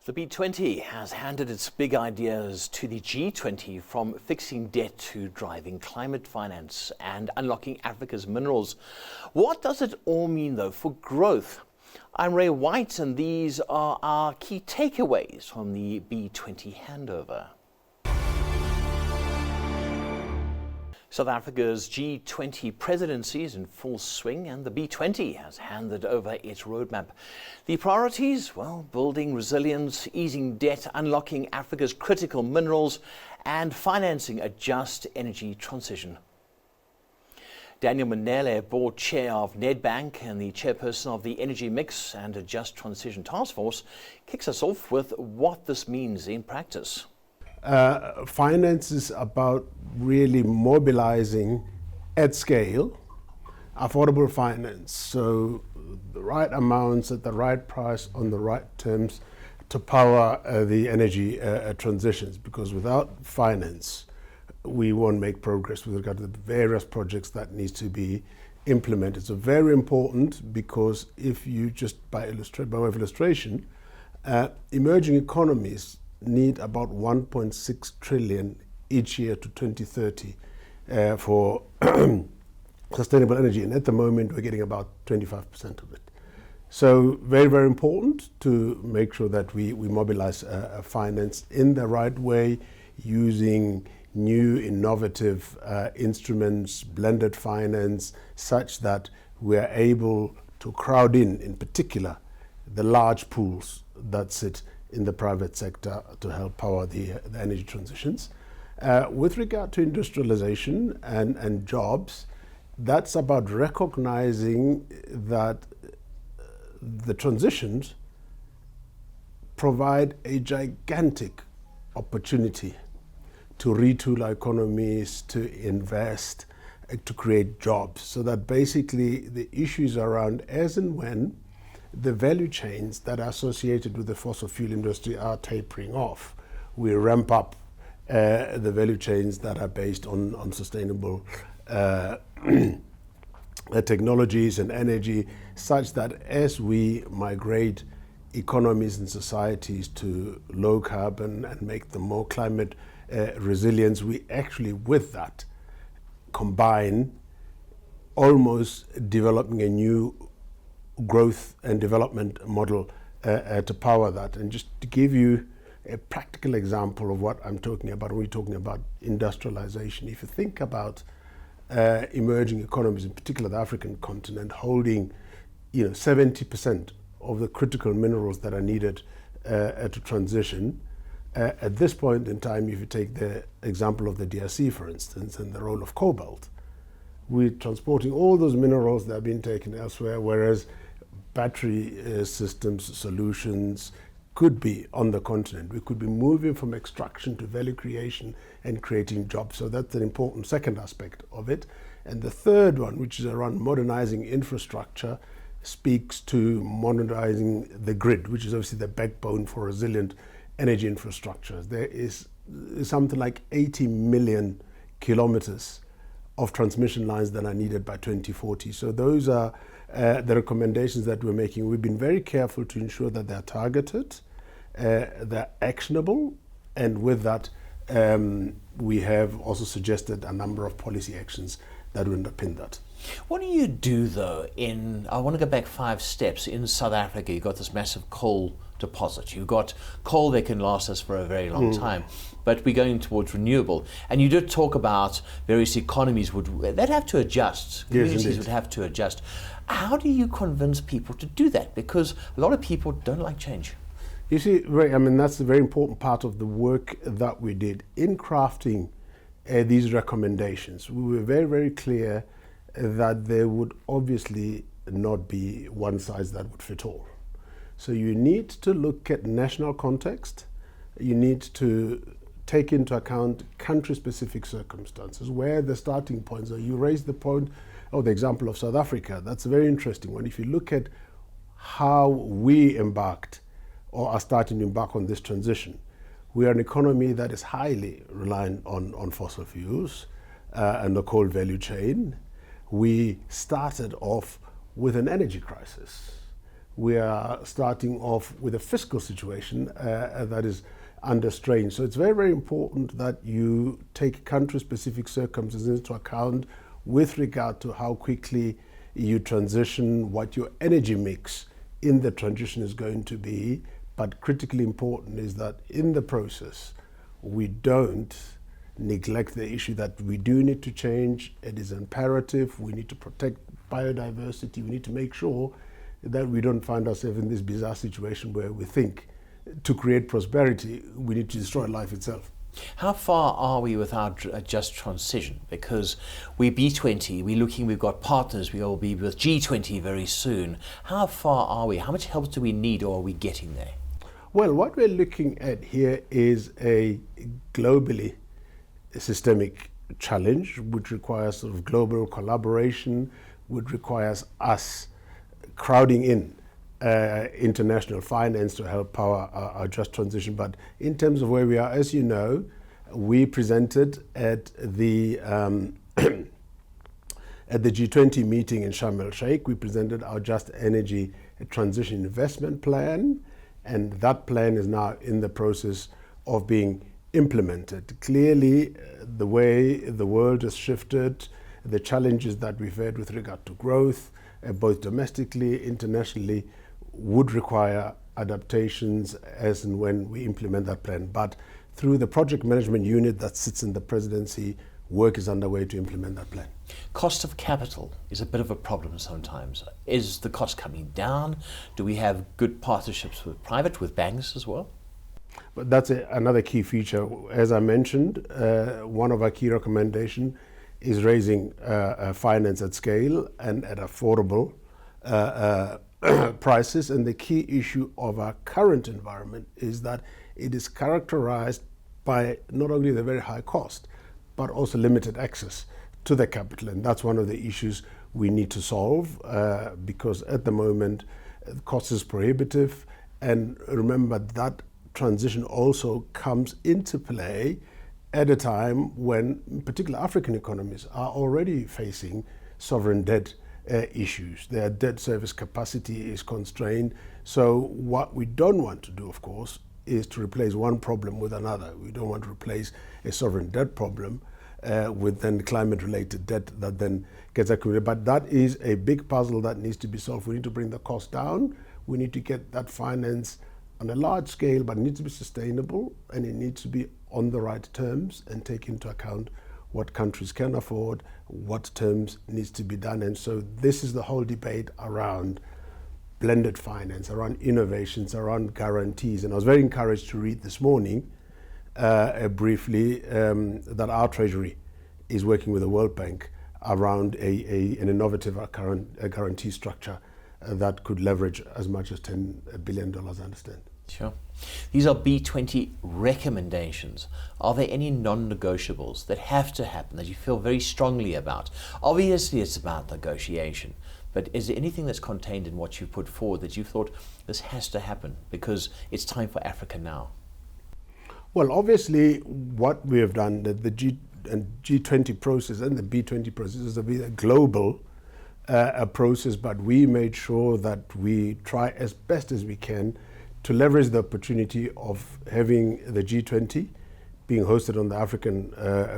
The B20 has handed its big ideas to the G20, from fixing debt to driving climate finance and unlocking Africa's minerals. What does it all mean, though, for growth? I'm Ray White, and these are our key takeaways from the B20 handover. South Africa's G20 presidency is in full swing, and the B20 has handed over its roadmap. The priorities? Well, building resilience, easing debt, unlocking Africa's critical minerals, and financing a just energy transition. Daniel Mminele, board chair of Nedbank and the chairperson of the Energy Mix and a Just Transition Task Force, kicks us off with what this means in practice. Finance is about really mobilizing at scale affordable finance, so the right amounts at the right price on the right terms to power the energy transitions, because without finance we won't make progress with regard to the various projects that needs to be implemented. So very important, because if you just by way of illustration, emerging economies need about 1.6 trillion each year to 2030 for sustainable energy, and at the moment we're getting about 25% of it. So very, very important to make sure that we mobilize finance in the right way, using new innovative instruments, blended finance, such that we are able to crowd in particular, the large pools that sit in the private sector to help power the energy transitions. With regard to industrialization and jobs, that's about recognizing that the transitions provide a gigantic opportunity to retool our economies, to invest, to create jobs, so that basically the issues around as and when the value chains that are associated with the fossil fuel industry are tapering off, we ramp up the value chains that are based on sustainable technologies and energy, such that as we migrate economies and societies to low carbon and make them more climate resilient, we actually with that combine almost developing a new growth and development model to power that. And just to give you a practical example of what I'm talking about when we're talking about industrialization, if you think about emerging economies, in particular the African continent, holding 70% of the critical minerals that are needed to transition. At this point in time, if you take the example of the DRC, for instance, and the role of cobalt, we're transporting all those minerals that have been taken elsewhere, whereas battery systems, solutions could be on the continent. We could be moving from extraction to value creation and creating jobs. So that's an important second aspect of it. And the third one, which is around modernizing infrastructure, speaks to modernizing the grid, which is obviously the backbone for resilient energy infrastructure. There is something like 80 million kilometers of transmission lines that are needed by 2040. So those are the recommendations that we're making. We've been very careful to ensure that they're targeted, they're actionable, and with that we have also suggested a number of policy actions that will underpin that. What do you do, though, I want to go back 5 steps. In South Africa, you've got this massive coal deposit. You've got coal that can last us for a very long time, but we're going towards renewable. And you did talk about various economies they'd have to adjust. Communities would have to adjust. How do you convince people to do that? Because a lot of people don't like change. You see, that's a very important part of the work that we did in crafting these recommendations. We were very, very clear that there would obviously not be one size that would fit all. So you need to look at national context. You need to take into account country-specific circumstances, where the starting points are. You raised the point, the example of South Africa. That's a very interesting one. If you look at how we embarked or are starting to embark on this transition, we are an economy that is highly reliant on fossil fuels and the coal value chain. We started off with an energy crisis. we are starting off with a fiscal situation that is under strain. So it's very, very important that you take country-specific circumstances into account with regard to how quickly you transition, what your energy mix in the transition is going to be. But critically important is that in the process, we don't neglect the issue that we do need to change. It is imperative. We need to protect biodiversity. We need to make sure that we don't find ourselves in this bizarre situation where we think to create prosperity, we need to destroy life itself. How far are we with our just transition? Because we're B20, we've got partners, we will be with G20 very soon. How far are we? How much help do we need, or are we getting there? Well, what we're looking at here is a globally systemic challenge, which requires sort of global collaboration, which requires us crowding in international finance to help power our just transition. But in terms of where we are, as you know, we presented at the at the G20 meeting in Sharm el-Sheikh. We presented our Just Energy Transition Investment Plan, and that plan is now in the process of being implemented. Clearly, the way the world has shifted, the challenges that we've had with regard to growth, both domestically, internationally, would require adaptations as and when we implement that plan. But through the project management unit that sits in the presidency, work is underway to implement that plan. Cost of capital is a bit of a problem sometimes. Is the cost coming down? Do we have good partnerships with banks as well? But that's another key feature. As I mentioned, one of our key recommendations is raising finance at scale and at affordable prices. And the key issue of our current environment is that it is characterized by not only the very high cost, but also limited access to the capital. And that's one of the issues we need to solve because at the moment, the cost is prohibitive. And remember, that transition also comes into play at a time when particular African economies are already facing sovereign debt issues. Their debt service capacity is constrained. So what we don't want to do, of course, is to replace one problem with another. We don't want to replace a sovereign debt problem with then climate-related debt that then gets accumulated. But that is a big puzzle that needs to be solved. We need to bring the cost down. We need to get that finance on a large scale, but it needs to be sustainable, and it needs to be on the right terms and take into account what countries can afford, what terms needs to be done. And so this is the whole debate around blended finance, around innovations, around guarantees. And I was very encouraged to read this morning briefly that our Treasury is working with the World Bank around an innovative guarantee structure that could leverage as much as $10 billion, I understand. Sure. These are B20 recommendations. Are there any non-negotiables that have to happen that you feel very strongly about? Obviously, it's about negotiation, but is there anything that's contained in what you put forward that you thought this has to happen because it's time for Africa now? Well, obviously, what we have done, the G20 process and the B20 process is a global process, but we made sure that we try as best as we can to leverage the opportunity of having the G20 being hosted on the African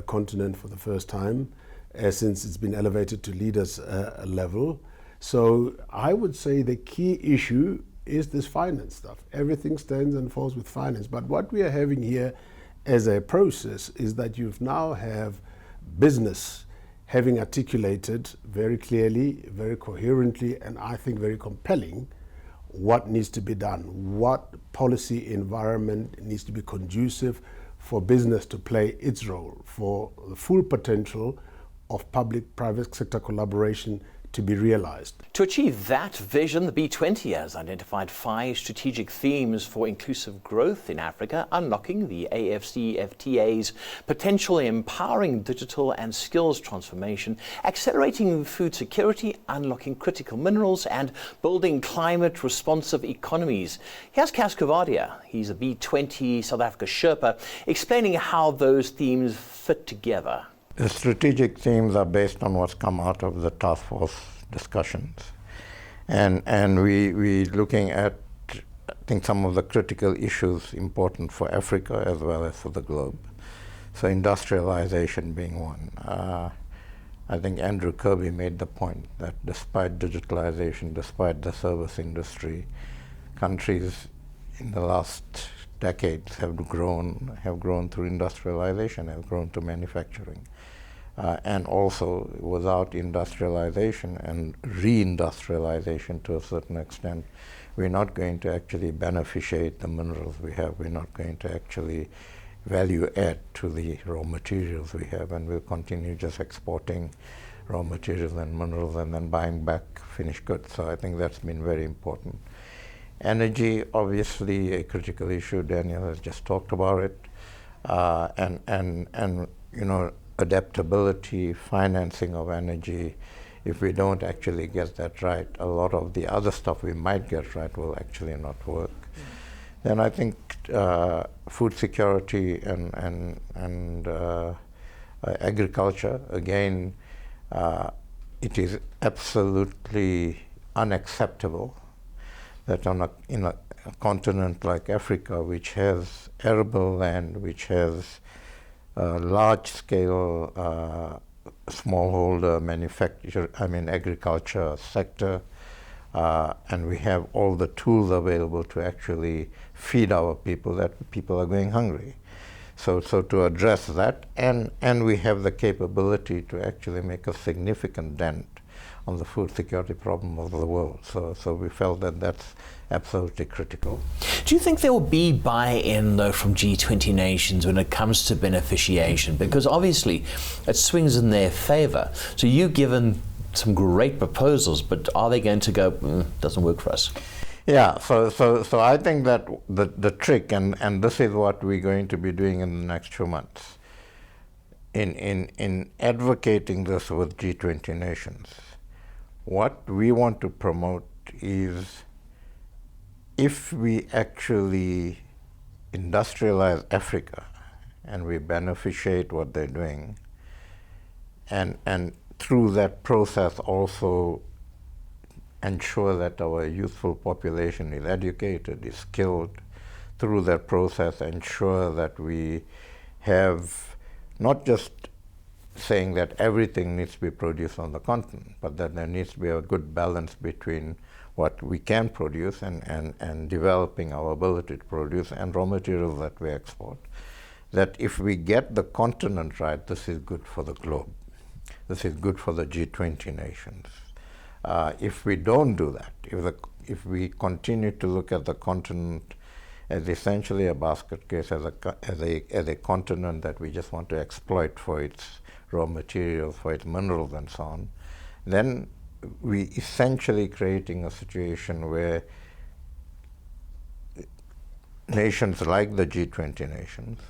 continent for the first time since it's been elevated to leaders level. So I would say the key issue is this finance stuff. Everything stands and falls with finance. But what we are having here as a process is that you now have business having articulated very clearly, very coherently, and I think very compelling what needs to be done, what policy environment needs to be conducive for business to play its role, for the full potential of public-private sector collaboration to be realized. To achieve that vision, the B20 has identified 5 strategic themes for inclusive growth in Africa, unlocking the AfCFTA's potential, empowering digital and skills transformation, accelerating food security, unlocking critical minerals, and building climate-responsive economies. Here's Cas Coovadia. He's a B20 South Africa Sherpa, explaining how those themes fit together. The strategic themes are based on what's come out of the task force discussions. And we looking at, I think, some of the critical issues important for Africa as well as for the globe. So industrialization being one. I think Andrew Kirby made the point that despite digitalization, despite the service industry, countries in the last decades have grown through industrialization, have grown to manufacturing. And also, without industrialization and reindustrialization to a certain extent, we're not going to actually beneficiate the minerals we have. We're not going to actually value add to the raw materials we have, and we'll continue just exporting raw materials and minerals and then buying back finished goods. So I think that's been very important. Energy, obviously a critical issue. Daniel has just talked about it. And you know, adaptability, financing of energy, if we don't actually get that right, a lot of the other stuff we might get right will actually not work. Then I think food security and agriculture, again, it is absolutely unacceptable that in a continent like Africa, which has arable land, which has large-scale smallholder agriculture sector, and we have all the tools available to actually feed our people, that people are going hungry. So to address that, and we have the capability to actually make a significant dent on the food security problem of the world. So we felt that that's absolutely critical. Do you think there will be buy-in, though, from G20 nations when it comes to beneficiation? Because obviously it swings in their favor. So you've given some great proposals, but are they going to go, doesn't work for us? Yeah, so I think that the trick, and this is what we're going to be doing in the next 2 months, in advocating this with G20 nations, what we want to promote is, if we actually industrialize Africa and we beneficiate what they're doing, and through that process also ensure that our youthful population is educated, is skilled, through that process ensure that we have not just saying that everything needs to be produced on the continent, but that there needs to be a good balance between what we can produce and developing our ability to produce and raw materials that we export. That if we get the continent right, this is good for the globe. This is good for the G20 nations. If we don't do that, if we continue to look at the continent as essentially a basket case, as a continent that we just want to exploit for its raw materials, for its minerals and so on, then we essentially creating a situation where nations like the G20 nations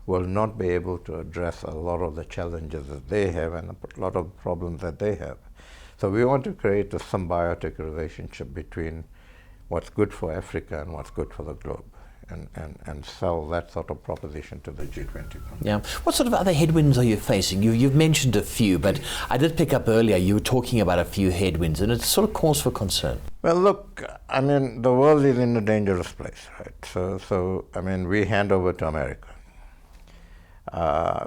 will not be able to address a lot of the challenges that they have and a lot of problems that they have. So we want to create a symbiotic relationship between what's good for Africa and what's good for the globe, and sell that sort of proposition to the G20. Yeah. What sort of other headwinds are you facing? You've mentioned a few, but I did pick up earlier you were talking about a few headwinds, and it's sort of cause for concern. Well, look, I mean, the world is in a dangerous place, right? So I mean, we hand over to America,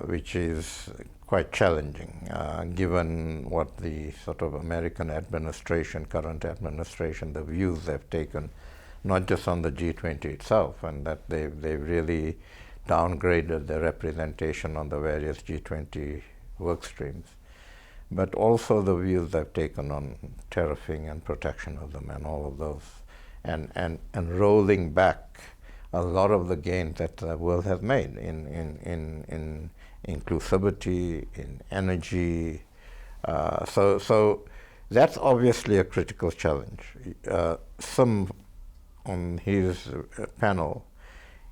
which is quite challenging, given what the sort of American administration, current administration, the views they've taken, not just on the G20 itself, and that they've really downgraded their representation on the various G20 work streams, but also the views they've taken on tariffing and protectionism and all of those, and rolling back a lot of the gains that the world has made in inclusivity, in energy. So that's obviously a critical challenge. Some on his panel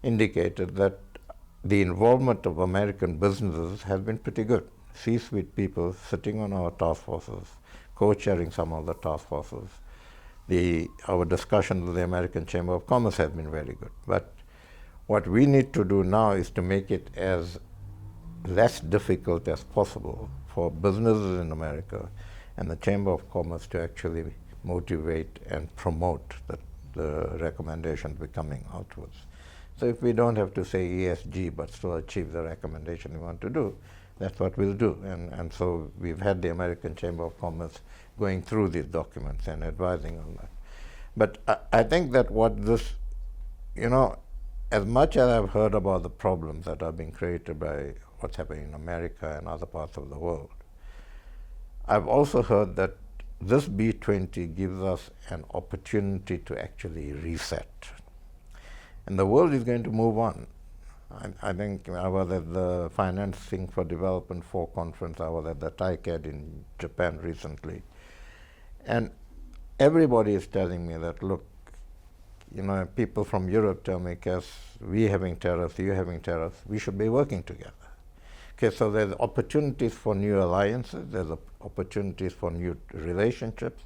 indicated that the involvement of American businesses has been pretty good. C-suite people sitting on our task forces, co-chairing some of the task forces. Our discussions with the American Chamber of Commerce have been very good. But what we need to do now is to make it as less difficult as possible for businesses in America and the Chamber of Commerce to actually motivate and promote the recommendations we're coming outwards. So if we don't have to say ESG but still achieve the recommendation we want to do, that's what we'll do. And so we've had the American Chamber of Commerce going through these documents and advising on that. But I think that what this, as much as I've heard about the problems that are being created by what's happening in America and other parts of the world, I've also heard that this B20 gives us an opportunity to actually reset. And the world is going to move on. I think I was at the Financing for Development 4 conference, I was at the TICAD in Japan recently, and everybody is telling me that, look, people from Europe tell me, Cas, we having tariffs, you having tariffs, we should be working together. Okay, so there's opportunities for new alliances, there's opportunities for new relationships,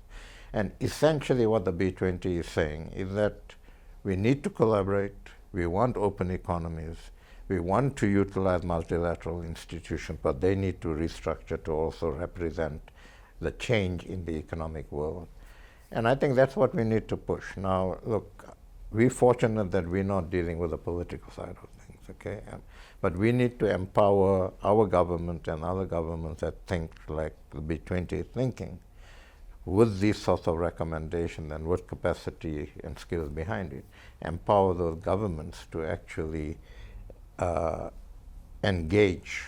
and essentially what the B20 is saying is that we need to collaborate, we want open economies, we want to utilize multilateral institutions, but they need to restructure to also represent the change in the economic world. And I think that's what we need to push. Now, look, we're fortunate that we're not dealing with the political side of things, okay? But we need to empower our government and other governments that think like the B20 is thinking with these sorts of recommendations and with capacity and skills behind it, empower those governments to actually engage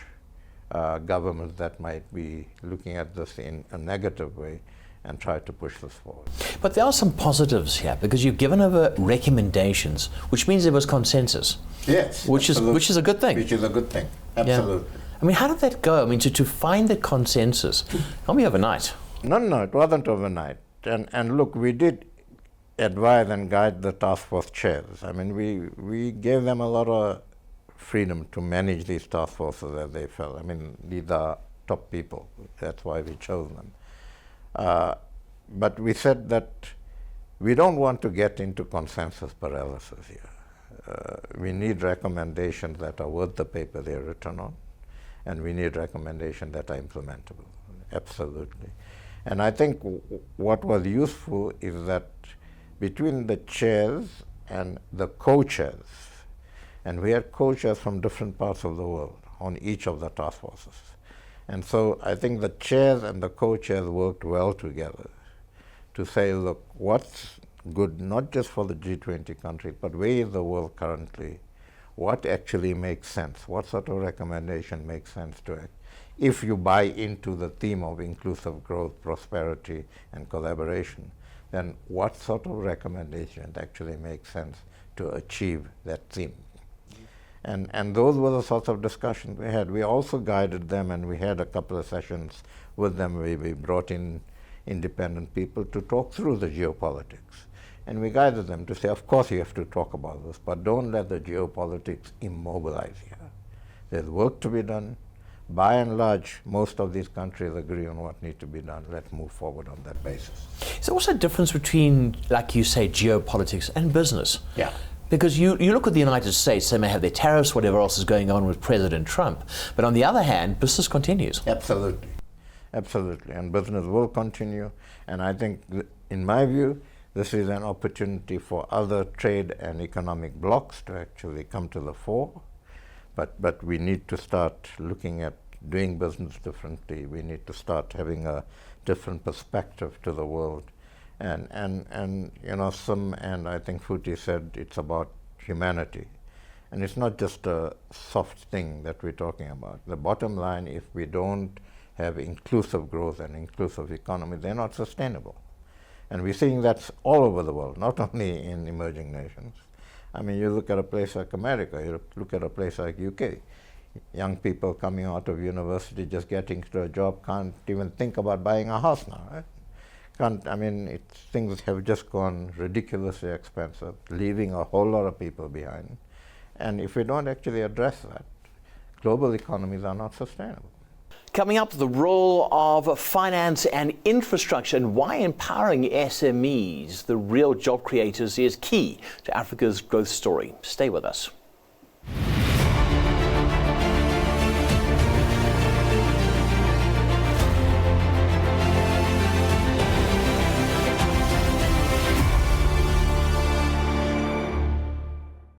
governments that might be looking at this in a negative way and try to push this forward. But there are some positives here, because you've given over recommendations, which means there was consensus. Yes, which is a good thing. Which is a good thing, absolutely. Yeah. I mean, how did that go? I mean, to find the consensus, can't be overnight. No, it wasn't overnight. And look, we did advise and guide the task force chairs. I mean, we gave them a lot of freedom to manage these task forces as they felt. I mean, these are top people. That's why we chose them. But we said that we don't want to get into consensus paralysis here. We need recommendations that are worth the paper they're written on, and we need recommendations that are implementable, absolutely. And I think what was useful is that between the chairs and the co-chairs, and we had co-chairs from different parts of the world on each of the task forces. And so I think the chairs and the co-chairs worked well together to say, look, what's good not just for the G20 countries, but where is the world currently? What actually makes sense? What sort of recommendation makes sense to it? If you buy into the theme of inclusive growth, prosperity, and collaboration, then what sort of recommendation actually makes sense to achieve that theme? And those were the sorts of discussions we had. We also guided them, and we had a couple of sessions with them where we brought in independent people to talk through the geopolitics. And we guided them to say, of course you have to talk about this, but don't let the geopolitics immobilize you. There's work to be done. By and large, most of these countries agree on what needs to be done. Let's move forward on that basis. Is there also a difference between, like you say, geopolitics and business? Yeah. Because you look at the United States, they may have their tariffs, whatever else is going on with President Trump, but on the other hand, business continues. Absolutely. Absolutely. And business will continue. And I think, in my view, this is an opportunity for other trade and economic blocs to actually come to the fore. But we need to start looking at doing business differently. We need to start having a different perspective to the world. And I think Futi said it's about humanity. And it's not just a soft thing that we're talking about. The bottom line, if we don't have inclusive growth and inclusive economy, they're not sustainable. And we're seeing that all over the world, not only in emerging nations. I mean, you look at a place like America, you look at a place like UK. Young people coming out of university, just getting to a job, can't even think about buying a house now, right? Things have just gone ridiculously expensive, leaving a whole lot of people behind. And if we don't actually address that, global economies are not sustainable. Coming up, the role of finance and infrastructure and why empowering SMEs, the real job creators, is key to Africa's growth story. Stay with us.